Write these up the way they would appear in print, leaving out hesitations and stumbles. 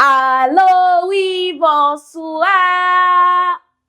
Allô, oui, bonsoir.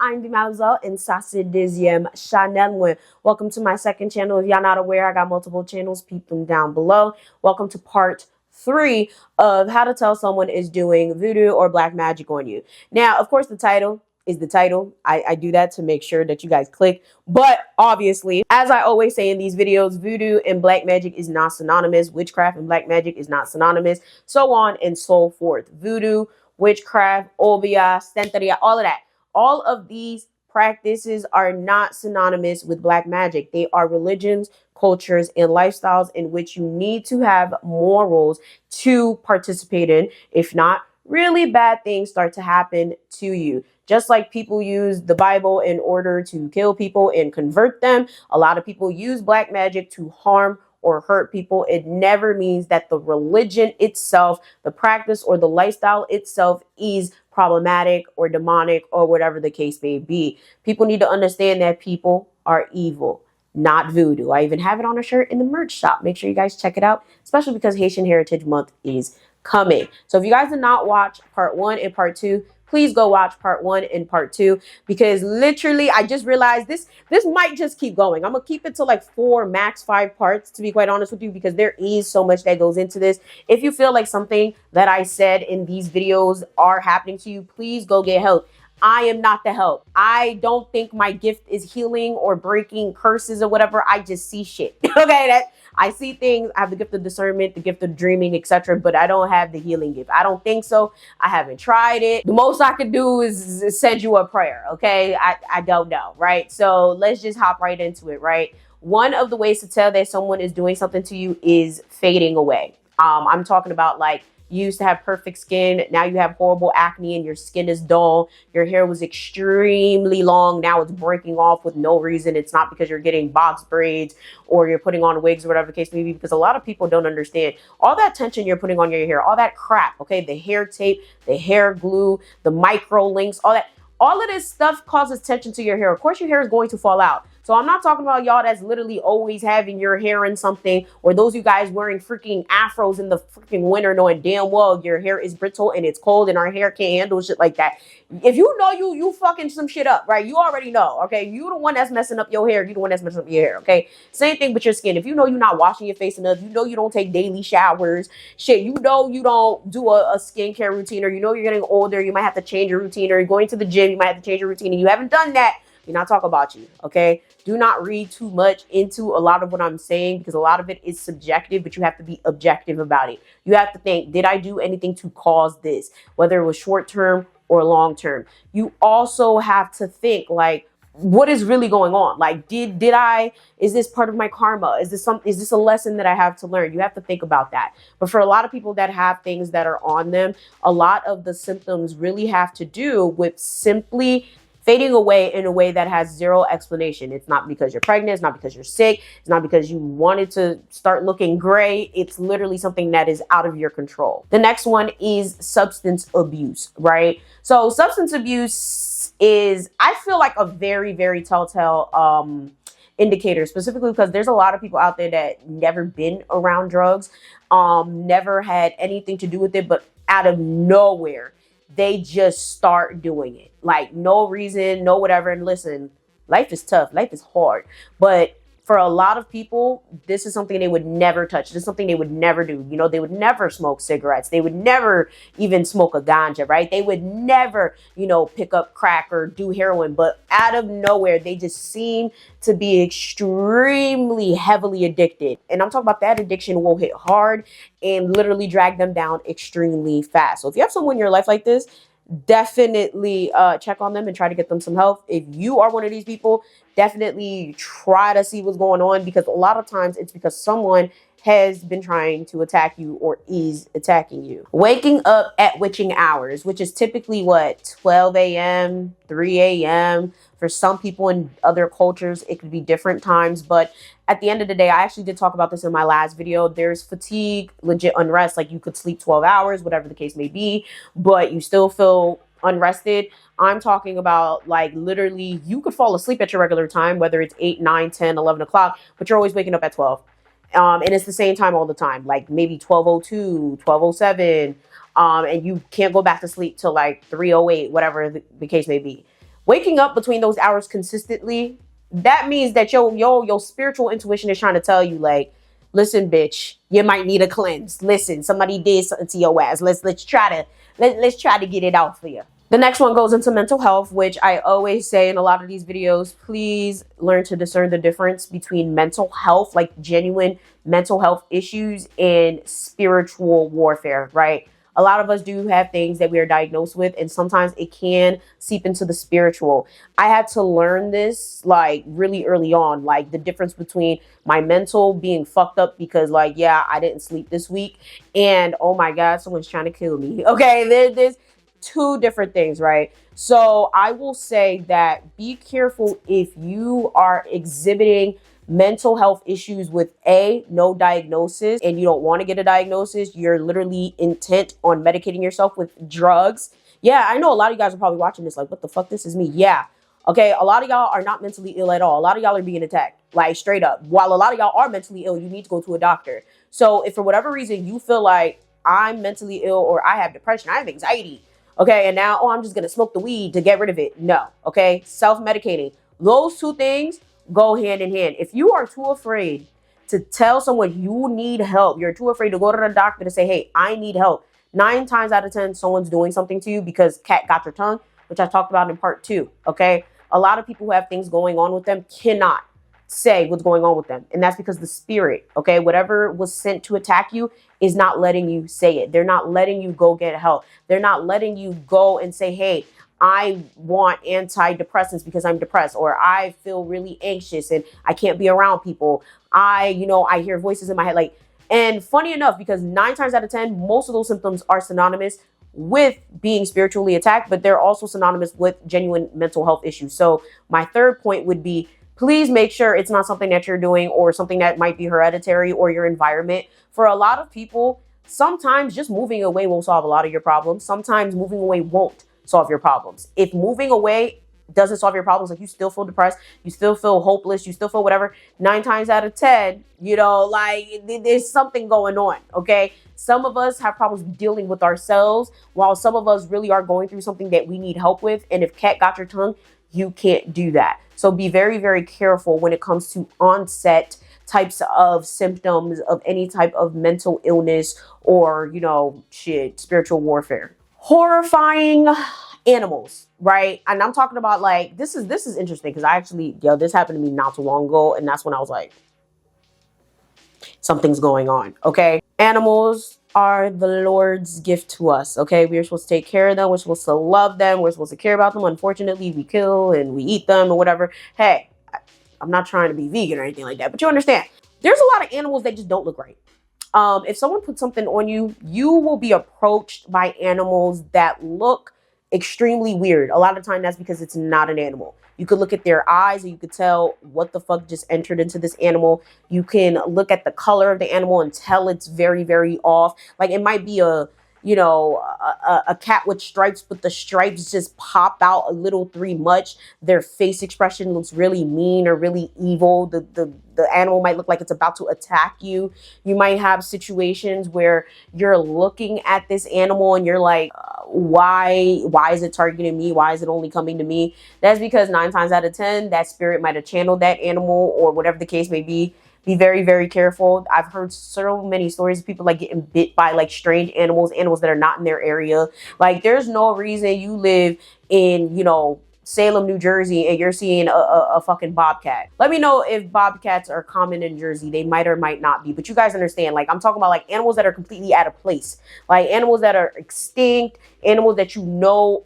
I'm Mademoiselle and ça c'est deuxième Chanel. Welcome to my second channel. If y'all not aware, I got multiple channels. Peep them down below. Welcome to part 3 of how to tell someone is doing voodoo or black magic on you. Now, of course, the title is the title. I do that to make sure that you guys click. But obviously, as I always say in these videos, voodoo and black magic is not synonymous. Witchcraft and black magic is not synonymous. So on and so forth. Voodoo, witchcraft, obia, santeria, all of that. All of these practices are not synonymous with black magic. They are religions, cultures, and lifestyles in which you need to have morals to participate in. If not, really bad things start to happen to you. Just like people use the Bible in order to kill people and convert them, a lot of people use black magic to harm or hurt people. It never means that the religion itself, the practice or the lifestyle itself is problematic or demonic or whatever the case may be. People need to understand that people are evil, not voodoo. I even have it on a shirt in the merch shop. Make sure you guys check it out, especially because Haitian Heritage Month is coming. So if you guys did not watch part 1 and part 2, please go watch part 1 and part 2, because literally I just realized this might just keep going. I'm gonna keep it to like 4, max 5 parts, to be quite honest with you, because there is so much that goes into this. If you feel like something that I said in these videos are happening to you, please go get help. I am not the help. I don't think my gift is healing or breaking curses or whatever. I just see shit. Okay, I see things. I have the gift of discernment, the gift of dreaming, etc. But I don't have the healing gift. I don't think so. I haven't tried it. The most I could do is send you a prayer. Okay, I don't know, right? So let's just hop right into it, right? One of the ways to tell that someone is doing something to you is fading away. I'm talking about like, you used to have perfect skin. Now you have horrible acne and your skin is dull. Your hair was extremely long. Now it's breaking off with no reason. It's not because you're getting box braids or you're putting on wigs or whatever the case may be, because a lot of people don't understand all that tension you're putting on your hair, all that crap, okay? The hair tape, the hair glue, the micro links, all that. All of this stuff causes tension to your hair. Of course, your hair is going to fall out. So I'm not talking about y'all that's literally always having your hair in something, or those you guys wearing freaking afros in the freaking winter knowing damn well your hair is brittle and it's cold and our hair can't handle shit like that. If you know you fucking some shit up, right? You already know, okay? You the one that's messing up your hair. You the one that's messing up your hair, okay? Same thing with your skin. If you know you're not washing your face enough, you know you don't take daily showers, shit, you know you don't do a skincare routine, or you know you're getting older, you might have to change your routine, or you're going to the gym, you might have to change your routine, and you haven't done that, we're not talking about you, okay? Do not read too much into a lot of what I'm saying, because a lot of it is subjective, but you have to be objective about it. You have to think, did I do anything to cause this? Whether it was short term or long term. You also have to think, like, what is really going on? Like, is this part of my karma? Is this a lesson that I have to learn? You have to think about that. But for a lot of people that have things that are on them, a lot of the symptoms really have to do with simply fading away in a way that has zero explanation. It's not because you're pregnant. It's not because you're sick. It's not because you wanted to start looking gray. It's literally something that is out of your control. The next one is substance abuse, right? So substance abuse is, I feel like, a very, very telltale indicator, specifically because there's a lot of people out there that never been around drugs, never had anything to do with it, but out of nowhere, they just start doing it. Like, no reason, no whatever. And listen, life is tough. Life is hard. But for a lot of people, this is something they would never touch. This is something they would never do. You know, they would never smoke cigarettes. They would never even smoke a ganja, right? They would never, you know, pick up crack or do heroin. But out of nowhere, they just seem to be extremely heavily addicted. And I'm talking about that addiction will hit hard and literally drag them down extremely fast. So if you have someone in your life like this, definitely check on them and try to get them some help. If you are one of these people, definitely try to see what's going on, because a lot of times it's because someone has been trying to attack you or is attacking you. Waking up at witching hours, which is typically what, 12 a.m., 3 a.m. For some people in other cultures, it could be different times. But at the end of the day, I actually did talk about this in my last video. There's fatigue, legit unrest, like you could sleep 12 hours, whatever the case may be, but you still feel unrested. I'm talking about, like, literally you could fall asleep at your regular time, whether it's 8, 9, 10, 11 o'clock, but you're always waking up at 12. And it's the same time all the time, like maybe 12:02, 12:07, and you can't go back to sleep till like 3:08, whatever the case may be. Waking up between those hours consistently, that means that your spiritual intuition is trying to tell you, like, listen, bitch, you might need a cleanse. Listen, somebody did something to your ass. Let's try to get it out for you. The next one goes into mental health, which I always say in a lot of these videos, please learn to discern the difference between mental health, like genuine mental health issues, and spiritual warfare, right? A lot of us do have things that we are diagnosed with, and sometimes it can seep into the spiritual. I had to learn this like really early on, like the difference between my mental being fucked up because, like, yeah, I didn't sleep this week, and oh my God, someone's trying to kill me. Okay, there's two different things, right? So I will say that be careful if you are exhibiting mental health issues with no diagnosis, and you don't want to get a diagnosis. You're literally intent on medicating yourself with drugs. Yeah, I know a lot of you guys are probably watching this like, what the fuck, this is me. Yeah. Okay, a lot of y'all are not mentally ill at all. A lot of y'all are being attacked, like straight up. While a lot of y'all are mentally ill, you need to go to a doctor. So if for whatever reason you feel like I'm mentally ill, or I have depression, I have anxiety, okay, and now, oh, I'm just going to smoke the weed to get rid of it. No, okay? Self-medicating. Those two things go hand in hand. If you are too afraid to tell someone you need help, you're too afraid to go to the doctor to say, hey, I need help. 9 times out of 10, someone's doing something to you because cat got your tongue, which I talked about in part 2, okay? A lot of people who have things going on with them cannot say what's going on with them. And that's because the spirit, okay, whatever was sent to attack you is not letting you say it. They're not letting you go get help. They're not letting you go and say, hey, I want antidepressants because I'm depressed, or I feel really anxious and I can't be around people. I hear voices in my head. Like, and funny enough, because 9 times out of 10, most of those symptoms are synonymous with being spiritually attacked, but they're also synonymous with genuine mental health issues. So my third point would be, please make sure it's not something that you're doing or something that might be hereditary or your environment. For a lot of people, sometimes just moving away will solve a lot of your problems. Sometimes moving away won't solve your problems. If moving away doesn't solve your problems, like you still feel depressed, you still feel hopeless, you still feel whatever, 9 times out of 10, like there's something going on, okay? Some of us have problems dealing with ourselves, while some of us really are going through something that we need help with. And if cat got your tongue, you can't do that. So be very, very careful when it comes to onset types of symptoms of any type of mental illness or, spiritual warfare. Horrifying animals, right? And I'm talking about, like, this is interesting because I actually, this happened to me not too long ago. And that's when I was like, something's going on, okay? Animals are the Lord's gift to us, okay? We're supposed to take care of them. We're supposed to love them. We're supposed to care about them. Unfortunately, we kill and we eat them or whatever. Hey, I'm not trying to be vegan or anything like that, but you understand. There's a lot of animals that just don't look right. If someone puts something on you, you will be approached by animals that look extremely weird. A lot of the time that's because it's not an animal. You could look at their eyes and you could tell what the fuck just entered into this animal. You can look at the color of the animal and tell it's very, very off. Like, it might be a cat with stripes, but the stripes just pop out a little too much. Their face expression looks really mean or really evil. The animal might look like it's about to attack you. You might have situations where you're looking at this animal and you're like, why is it targeting me? Why is it only coming to me? That's because 9 times out of 10, that spirit might have channeled that animal or whatever the case may be. Be very, very careful. I've heard so many stories of people like getting bit by like strange animals that are not in their area. Like, there's no reason you live in, Salem, New Jersey, and you're seeing a fucking bobcat. Let me know if bobcats are common in Jersey. They might or might not be, but you guys understand. Like, I'm talking about like animals that are completely out of place, like animals that are extinct, animals that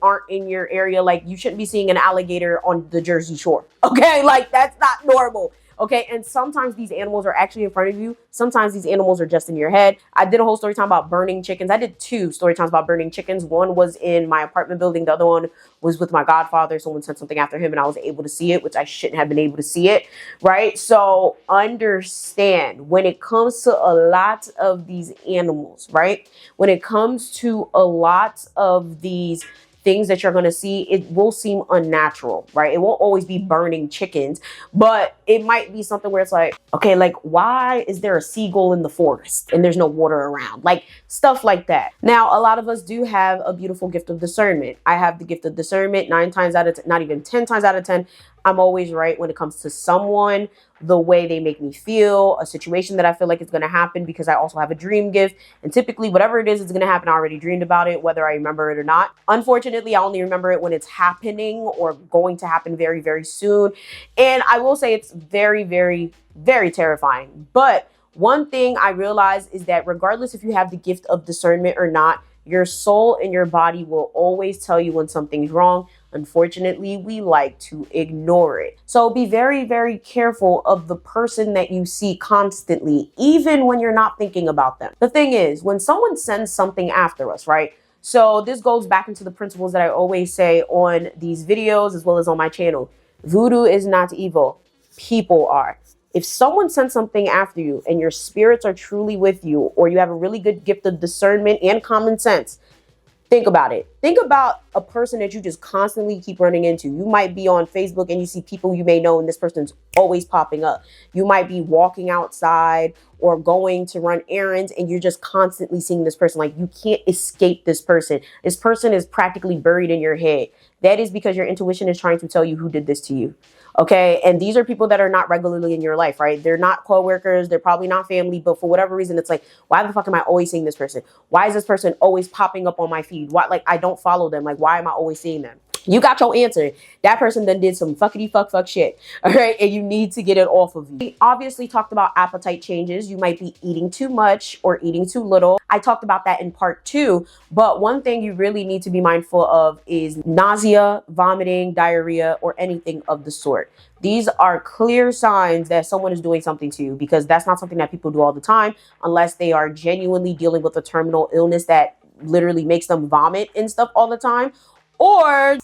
aren't in your area. Like, you shouldn't be seeing an alligator on the Jersey Shore. Okay, like, that's not normal. Okay, and sometimes these animals are actually in front of you. Sometimes these animals are just in your head. I did a whole story time about burning chickens. I did 2 story times about burning chickens. One was in my apartment building. The other one was with my godfather. Someone sent something after him and I was able to see it, which I shouldn't have been able to see it, right? So understand, when it comes to a lot of these animals, right? When it comes to a lot of these things that you're going to see, it will seem unnatural, right? It won't always be burning chickens, but it might be something where it's like, okay, like why is there a seagull in the forest and there's no water around? Like stuff like that. Now, a lot of us do have a beautiful gift of discernment. I have the gift of discernment 9 times out of 10, not even 10 times out of 10. I'm always right when it comes to someone, the way they make me feel, a situation that I feel like is going to happen, because I also have a dream gift. And typically whatever it is, it's going to happen. I already dreamed about it, whether I remember it or not. Unfortunately, I only remember it when it's happening or going to happen very, very soon. And I will say it's very, very, very terrifying. But one thing I realize is that regardless if you have the gift of discernment or not, your soul and your body will always tell you when something's wrong. Unfortunately, we like to ignore it. So be very, very careful of the person that you see constantly, even when you're not thinking about them. The thing is, when someone sends something after us, right? So this goes back into the principles that I always say on these videos as well as on my channel. Voodoo is not evil. People are. If someone sends something after you and your spirits are truly with you, or you have a really good gift of discernment and common sense, think about it. Think about a person that you just constantly keep running into. You might be on Facebook and you see people you may know and this person's always popping up. You might be walking outside or going to run errands and you're just constantly seeing this person. Like, you can't escape this person. This person is practically buried in your head. That is because your intuition is trying to tell you who did this to you. Okay. And these are people that are not regularly in your life, right? They're not coworkers. They're probably not family, but for whatever reason, it's like, why the fuck am I always seeing this person? Why is this person always popping up on my feed? Why, like, I don't follow them. Like, why am I always seeing them? You got your answer. That person then did some fuckity fuck shit. All right. And you need to get it off of you. We obviously talked about appetite changes. You might be eating too much or eating too little. I talked about that in part 2. But one thing you really need to be mindful of is nausea, vomiting, diarrhea, or anything of the sort. These are clear signs that someone is doing something to you, because that's not something that people do all the time unless they are genuinely dealing with a terminal illness that literally makes them vomit and stuff all the time. Or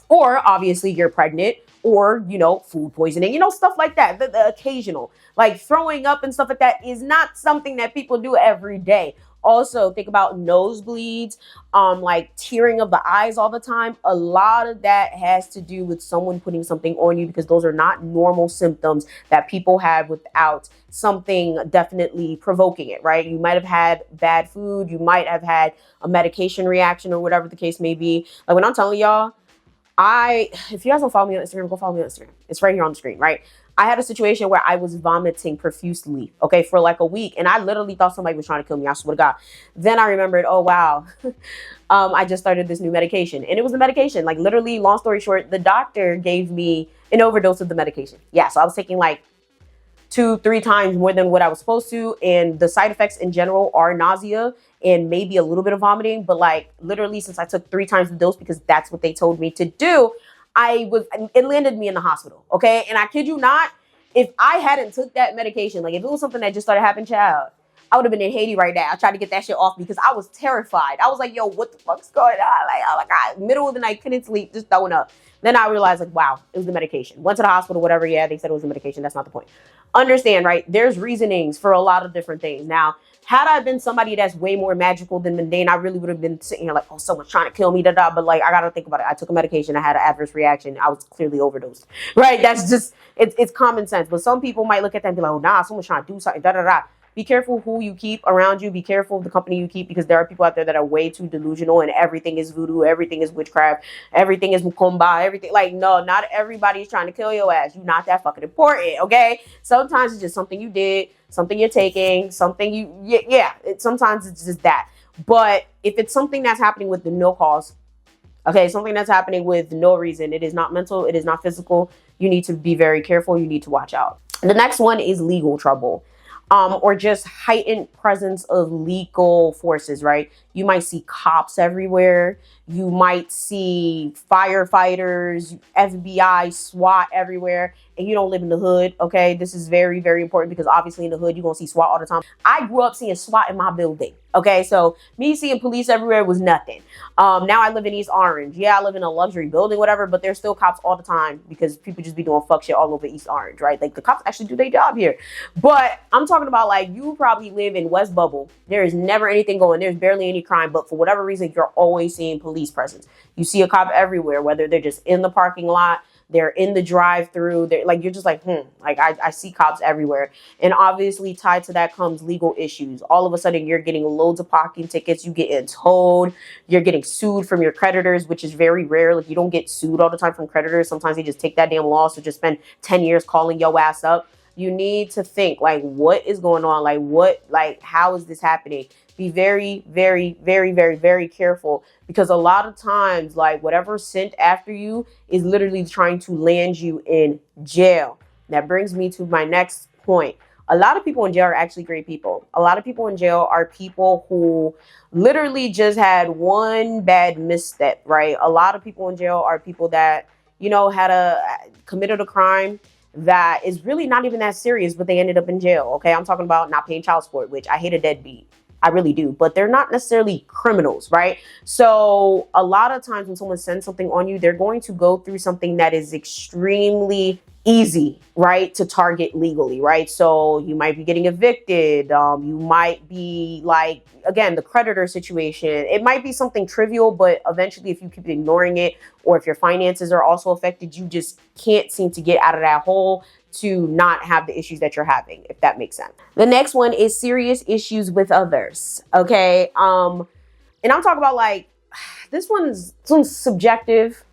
obviously you're pregnant, or, you know, food poisoning, you know, stuff like that. The occasional, like throwing up and stuff like that is not something that people do every day. Also, think about nosebleeds, like tearing of the eyes all the time. A lot of that has to do with someone putting something on you, because those are not normal symptoms that people have without something definitely provoking it, right? You might have had bad food. You might have had a medication reaction or whatever the case may be. Like, when I'm telling y'all, if you guys don't follow me on Instagram, go follow me on Instagram. It's right here on the screen, right? I had a situation where I was vomiting profusely, okay, for like a week. And I literally thought somebody was trying to kill me. I swear to God. Then I remembered, oh, wow, I just started this new medication. And it was the medication. Like, literally, long story short, the doctor gave me an overdose of the medication. Yeah, so I was taking like 2-3 times more than what I was supposed to. And the side effects in general are nausea and maybe a little bit of vomiting. But like, literally, since I took 3 times the dose, because that's what they told me to do, it landed me in the hospital. Okay. And I kid you not, if I hadn't took that medication, like if it was something that just started happening, child, I would have been in Haiti right now. I tried to get that shit off because I was terrified. I was like, yo, what the fuck's going on? Like, oh my God, middle of the night, couldn't sleep, just throwing up. Then I realized, like, wow, it was the medication. Went to the hospital, whatever. Yeah, they said it was the medication. That's not the point. Understand, right? There's reasonings for a lot of different things. Now, had I been somebody that's way more magical than mundane, I really would have been sitting here like, oh, someone's trying to kill me, da-da. But like, I got to think about it. I took a medication. I had an adverse reaction. I was clearly overdosed, right? That's just, it's common sense. But some people might look at that and be like, oh, nah, someone's trying to do something, da-da-da. Be careful who you keep around you. Be careful of the company you keep, because there are people out there that are way too delusional and everything is voodoo, everything is witchcraft, everything is mukumba, everything. Like, no, not everybody's trying to kill your ass. You're not that fucking important, okay? Sometimes it's just something you did, something you're taking, something sometimes it's just that. But if it's something that's happening with the no cause, okay, something that's happening with no reason, it is not mental, it is not physical, you need to be very careful. You need to watch out. The next one is legal trouble. Or just heightened presence of legal forces, right? You might see cops everywhere. You might see firefighters, FBI, SWAT everywhere, and you don't live in the hood, okay? This is very, very important, because obviously in the hood, you're going to see SWAT all the time. I grew up seeing SWAT in my building, okay? So me seeing police everywhere was nothing. Now I live in East Orange. Yeah, I live in a luxury building, whatever, but there's still cops all the time, because people just be doing fuck shit all over East Orange, right? Like, the cops actually do their job here. But I'm talking about, like, you probably live in West Bubble. There is never anything going. There's barely any any crime, but for whatever reason, you're always seeing police presence. You see a cop everywhere, whether they're just in the parking lot, they're in the drive-through. They're like, you're just like, like I see cops everywhere. And obviously tied to that comes legal issues. All of a sudden you're getting loads of parking tickets. You getting towed. You're getting sued from your creditors, which is very rare. Like you don't get sued all the time from creditors. Sometimes they just take that damn loss or just spend 10 years calling your ass up. You need to think like, what is going on? Like how is this happening? Be very, very, very, very, very careful, because a lot of times, like whatever's sent after you is literally trying to land you in jail. That brings me to my next point. A lot of people in jail are actually great people. A lot of people in jail are people who literally just had one bad misstep, right? A lot of people in jail are people that, committed a crime that is really not even that serious, but they ended up in jail. Okay, I'm talking about not paying child support, which I hate a deadbeat. I really do, but they're not necessarily criminals, right? So a lot of times when someone sends something on you, they're going to go through something that is extremely easy, right, to target legally, right? So you might be getting evicted. You might be like, again, the creditor situation. It might be something trivial, but eventually if you keep ignoring it, or if your finances are also affected, you just can't seem to get out of that hole to not have the issues that you're having, if that makes sense. The next one is serious issues with others. Okay. And I'm talking about like, this one's subjective,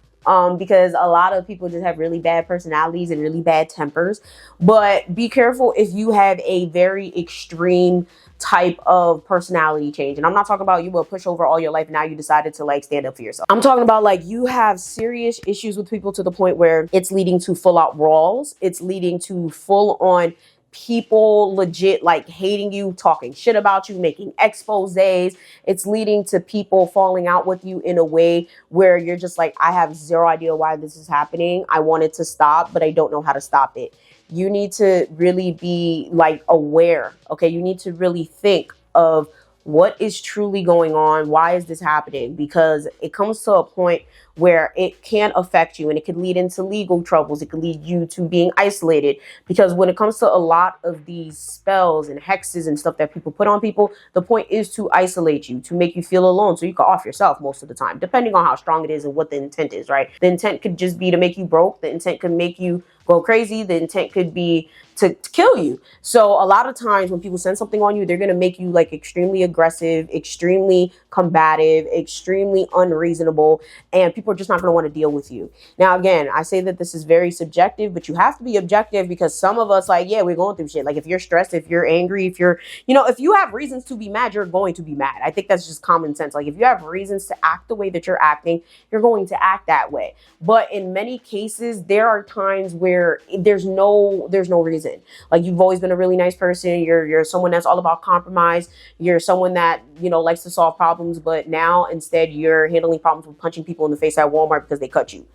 because a lot of people just have really bad personalities and really bad tempers. But be careful if you have a very extreme type of personality change. And I'm not talking about you will push over all your life and now you decided to like stand up for yourself. I'm talking about like you have serious issues with people to the point where it's leading to full out brawls. It's leading to full on people legit like hating you, talking shit about you, making exposés. It's leading to people falling out with you in a way where you're just like, I have zero idea why this is happening. I want it to stop, but I don't know how to stop it. You need to really be like aware. Okay. You need to really think of what is truly going on. Why is this happening? Because it comes to a point where it can affect you and it could lead into legal troubles. It could lead you to being isolated, because when it comes to a lot of these spells and hexes and stuff that people put on people, the point is to isolate you, to make you feel alone so you can off yourself most of the time, depending on how strong it is and what the intent is, right? The intent could just be to make you broke. The intent could make you go crazy. The intent could be to kill you. So a lot of times when people send something on you, they're going to make you like extremely aggressive, extremely combative, extremely unreasonable, and people are just not going to want to deal with you. Now, again, I say that this is very subjective, but you have to be objective, because some of us like, yeah, we're going through shit. Like if you're stressed, if you're angry, if you're, if you have reasons to be mad, you're going to be mad. I think that's just common sense. Like if you have reasons to act the way that you're acting, you're going to act that way. But in many cases, there are times where there's no reason. Like you've always been a really nice person. You're someone that's all about compromise. You're someone that, likes to solve problems, but now instead you're handling problems with punching people in the face at Walmart because they cut you.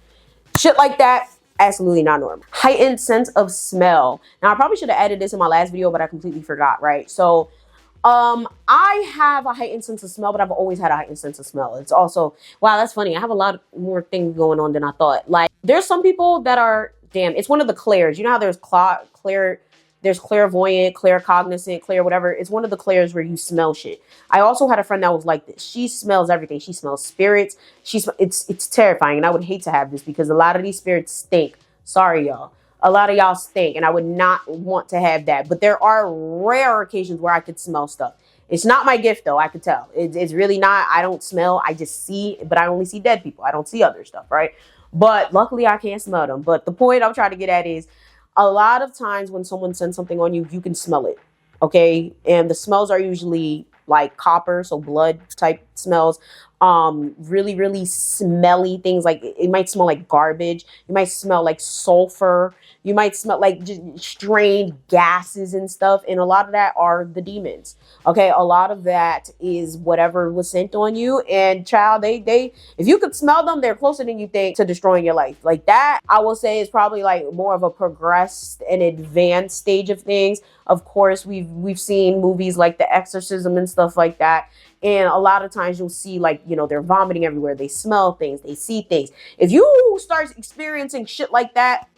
Shit like that, absolutely not normal. Heightened sense of smell. Now I probably should have added this in my last video, but I completely forgot, right? So I have a heightened sense of smell, but I've always had a heightened sense of smell. It's also, wow, that's funny. I have a lot more things going on than I thought. Like there's some people that are, it's one of the clairs. You know how there's there's clairvoyant, claircognizant, clair whatever. It's one of the clairs where you smell shit. I also had a friend that was like this. She smells everything. She smells spirits. It's terrifying. And I would hate to have this because a lot of these spirits stink. Sorry, y'all. A lot of y'all stink, and I would not want to have that. But there are rare occasions where I could smell stuff. It's not my gift, though. I could tell. It's really not. I don't smell. I just see, but I only see dead people. I don't see other stuff, right? But luckily, I can't smell them. But the point I'm trying to get at is a lot of times when someone sends something on you, you can smell it, okay? And the smells are usually like copper, so blood type smells. Really, really smelly things. Like it might smell like garbage. You might smell like sulfur. You might smell like just strained gases and stuff. And a lot of that are the demons. Okay. A lot of that is whatever was sent on you. And child, if you could smell them, they're closer than you think to destroying your life. Like that, I will say is probably like more of a progressed and advanced stage of things. Of course, we've seen movies like The Exorcism and stuff like that. And a lot of times you'll see like, they're vomiting everywhere. They smell things. They see things. If you start experiencing shit like that,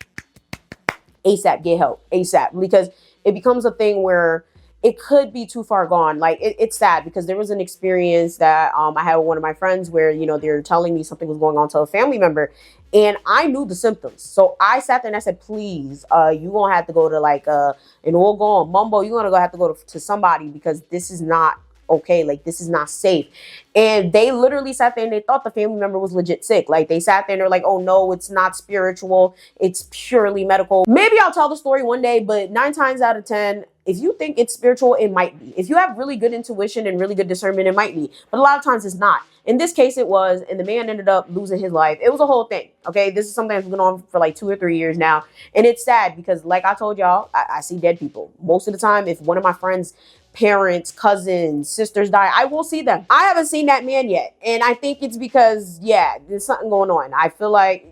ASAP, get help. ASAP. Because it becomes a thing where it could be too far gone. Like it's sad because there was an experience that I had with one of my friends where, you know, they're telling me something was going on to a family member, and I knew the symptoms. So I sat there and I said, please, you gonna have to go to like an Oregon Mumbo, you're gonna have to go to somebody, because this is not okay. Like, this is not safe. And they literally sat there and they thought the family member was legit sick. Like, they sat there and they're like, oh no, it's not spiritual, it's purely medical. Maybe I'll tell the story one day, but 9 times out of 10, if you think it's spiritual, it might be. If you have really good intuition and really good discernment, it might be. But a lot of times it's not. In this case, it was, and the man ended up losing his life. It was a whole thing, okay? This is something that's been on for like 2 or 3 years now. And it's sad because, like I told y'all, I see dead people. Most of the time, if one of my friends' parents, cousins, sisters die, I will see them. I haven't seen that man yet. And I think it's because, yeah, there's something going on. I feel like,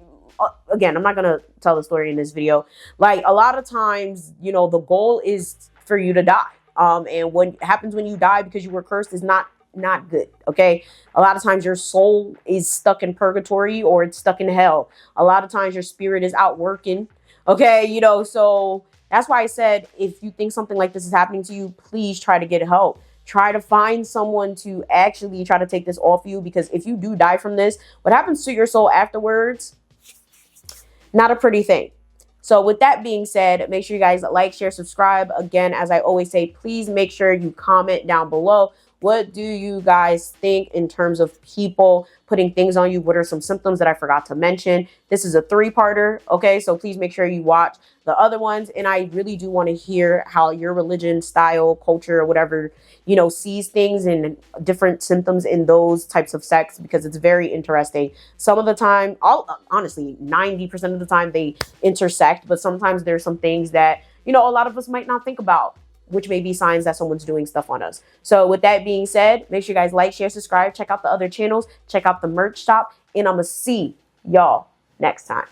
again, I'm not going to tell the story in this video. Like, a lot of times, you know, the goal is for you to die. And what happens when you die because you were cursed is not good, okay? A lot of times your soul is stuck in purgatory or it's stuck in hell. A lot of times your spirit is out working, okay? You know, so that's why I said, if you think something like this is happening to you, please try to get help. Try to find someone to actually try to take this off you, because if you do die from this, what happens to your soul afterwards, not a pretty thing. So with that being said, make sure you guys like, share, subscribe. Again, as I always say, please make sure you comment down below. What do you guys think in terms of people putting things on you? What are some symptoms that I forgot to mention? This is a 3-parter, okay? So please make sure you watch the other ones. And I really do want to hear how your religion, style, culture, or whatever, you know, sees things and different symptoms in those types of sects, because it's very interesting. Some of the time, honestly, 90% of the time they intersect, but sometimes there's some things that, you know, a lot of us might not think about, which may be signs that someone's doing stuff on us. So with that being said, make sure you guys like, share, subscribe, check out the other channels, check out the merch shop, and I'm gonna see y'all next time.